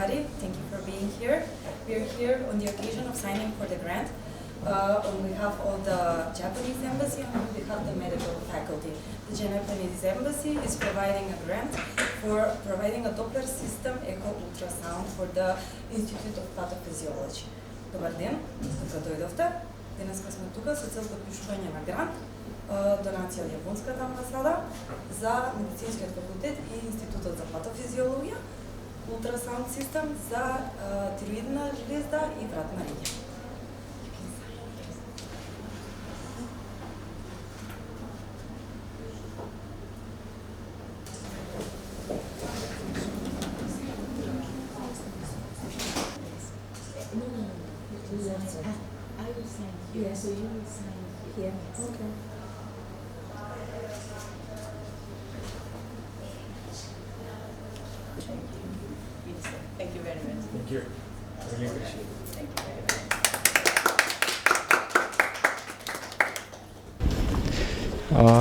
everybody. Thank you for being here. We are here on the occasion of signing for the grant on behalf of the Japanese Embassy and on behalf of the medical faculty. The Japanese Embassy is providing a grant for providing a Doppler system echo ultrasound for the Institute of Pathophysiology. Добар ден, тука дојдовте. Денеска сме тука со цел подпишување на грант, донација од Јапонската амбасада за Медицинскиот факултет и Институтот за патофизиологија, ултрасаунд систем за тироидна жлезда и вратна регија. I will sign here. Yeah, so you will sign here. Okay. Thank you very much. Thank you. Really appreciate it. Thank you very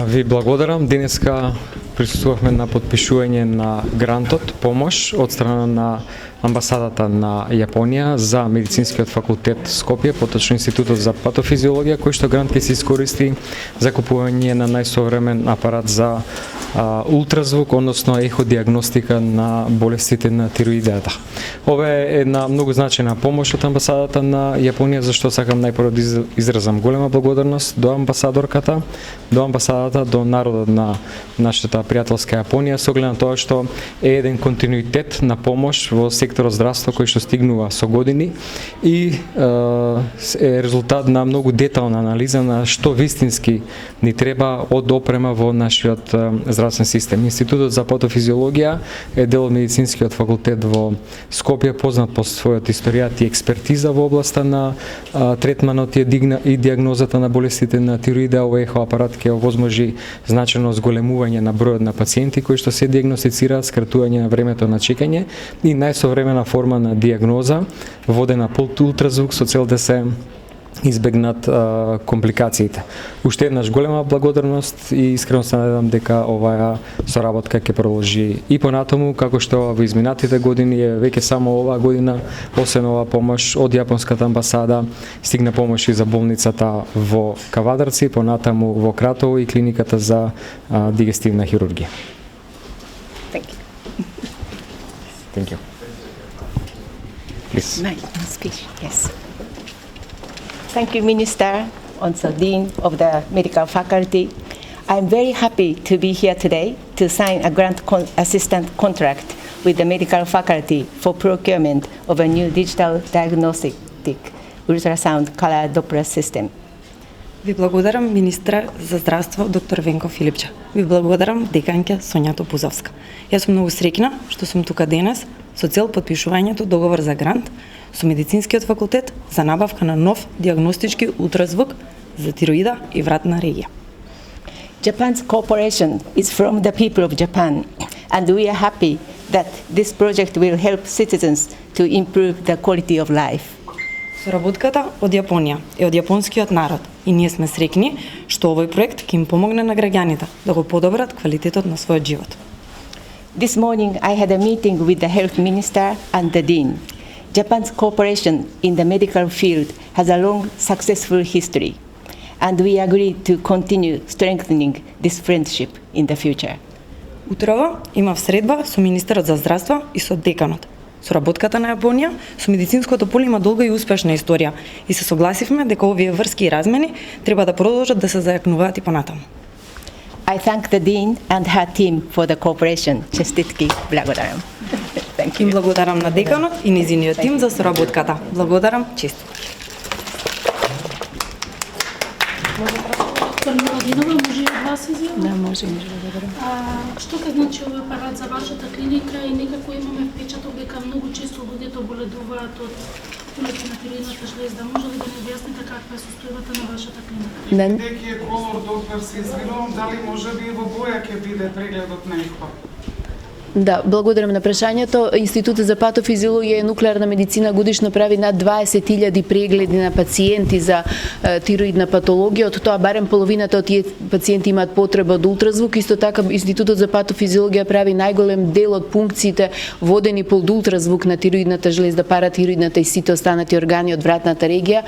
much. Ви благодарам. Денеска присуствувавме на подпишување на грантот помош од страна на амбасадата на Јапонија за Медицинскиот факултет Скопје, поточно Институтот за патофизиологија, кој што грант ќе се искористи за купување на најсовремен апарат за ултразвук, односно еходиагностика на болестите на тироидеата. Ова е една многу значајна помош од амбасадата на Јапонија, зашто сакам најпрво да изразам голема благодарност до амбасадорката, до амбасадата, до народот на нашата пријателска Јапонија, со оглед на тоа што е еден континуитет на помош во секторот здравство кој што стигнува со години и е резултат на многу детална анализа на што вистински ни треба од опрема во нашиот здравствен систем. Институтот за патофизиологија е дел од Медицинскиот факултет во Скопје, познат по својот историјат и експертиза во областа на третманот и диагнозата на болестите на тироидеа. Овој ехоапарат ќе овозможи значајно зголемување на бројот на пациенти кои што се диагностицираат, скратување на времето на чекање и најсовремена форма на диагноза водена по ултразвук со цел да се избегнат компликациите. Уште еднаш голема благодарност и искрено се надевам дека оваа соработка ќе продолжи и понатаму, како што во изминатите години е веќе само оваа година, освен оваа помош од Јапонската амбасада, стигна помош и за болницата во Кавадарци, понатаму во Кратово и клиниката за дигестивна хирургија. Thank you. Thank you. Please. Nice speech. Yes. Thank you, Minister, also Dean of the Medical Faculty. I'm very happy to be here today to sign a grant assistant contract with the Medical Faculty for procurement of a new digital diagnostic ultrasound color Doppler system. Ви благодарам министра за здравство доктор Венко Филипче. Ви благодарам деканке Сонја Топузовска. Јас сум многу среќна што сум тука денес со цел подпишувањето договор за грант со Медицинскиот факултет за набавка на нов диагностички ултразвук за тироида и вратна регија. Japan's cooperation is from the people of Japan, and we are happy that this project will help citizens to improve the quality of life. Соработката од Јапонија е од јапонскиот народ и ние сме среќни што овој проект ќе им помогне на граѓаните да го подобрат квалитетот на својот живот. This morning I had a meeting with the health minister and the dean. Japan's cooperation in the medical field has a long successful history, and we agreed to continue strengthening this friendship in the future. Утрово имав средба со министерот за здравство и со деканот. Соработката на Јапонија со медицинското поле има долга и успешна историја и се согласивме дека овие врски и размени треба да продолжат да се зајакнуваат и понатаму. I thank the dean and her team for the cooperation. Честитки, благодарам. Thank you. Им благодарам на деканот и низиниот тим за соработката. Благодарам, честитки. Доктор Миладинова, може и од вас изјава? Да, може, благодарам. Што ќе значи овој апарат за вашата клиника и некако имаме впечаток дека многу често луѓето боледуваат од болести на тироидната жлезда. Може ли да ни објасните каква е состојбата на вашата клиника? Деки е колор Доплер се извинувам, дали може би во боја ќе биде прегледот на ехо? Да, благодарам на прашањето. Институтот за патофизиологија и нуклеарна медицина годишно прави над 20.000 прегледи на пациенти за тироидна патологија. Од тоа барем половината од тие пациенти имаат потреба од ултразвук. Исто така Институтот за патофизиологија прави најголем дел од пункциите водени по ултразвук на тироидната жлезда, паратироидната и сите останати органи од вратната регија.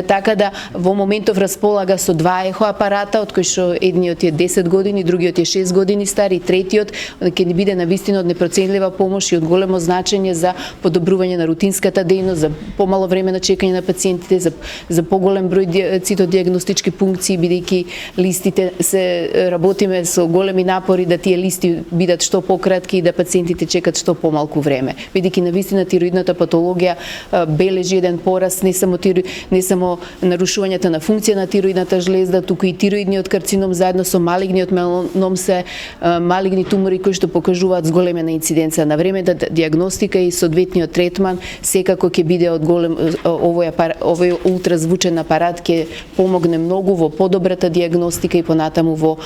Така да во моментов располага со 2 ехо апарата, од кои што едниот е 10 години, другиот е 6 години стар и третиот ќе ни биде навистина од непроценлива помош и од големо значење за подобрување на рутинската дејност, за помало време на чекање на пациентите, за поголем број цитодиагностички пункции, бидејќи листите се работиме со големи напори да тие листи бидат што пократки и да пациентите чекат што помалку време. Бидејќи навистина тироидната патологија бележи еден пораст не само нарушувањата на функција на тироидната жлезда, туку и тироидниот карцином заедно со малигниот меланом се малигни тумори кои што покажуваат зголемена инциденца на времената диагностика и соодветниот третман секако ќе биде од голем овој ултразвучен апарат ќе помогне многу во подобрата диагностика и понатаму во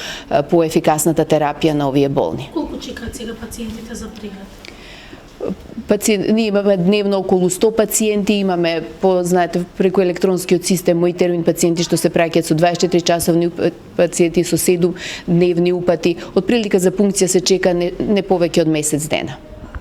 поефикасната терапија на овие болни. Колку чекаат сега пациентите за преглед? Ние имаме дневно околу 100 пациенти, имаме знаете преку електронскиот систем мој термин пациенти што се праќаат со 24 часовни пациенти со 7 дневни упати. Од прилика за пункција се чека не повеќе од месец дена.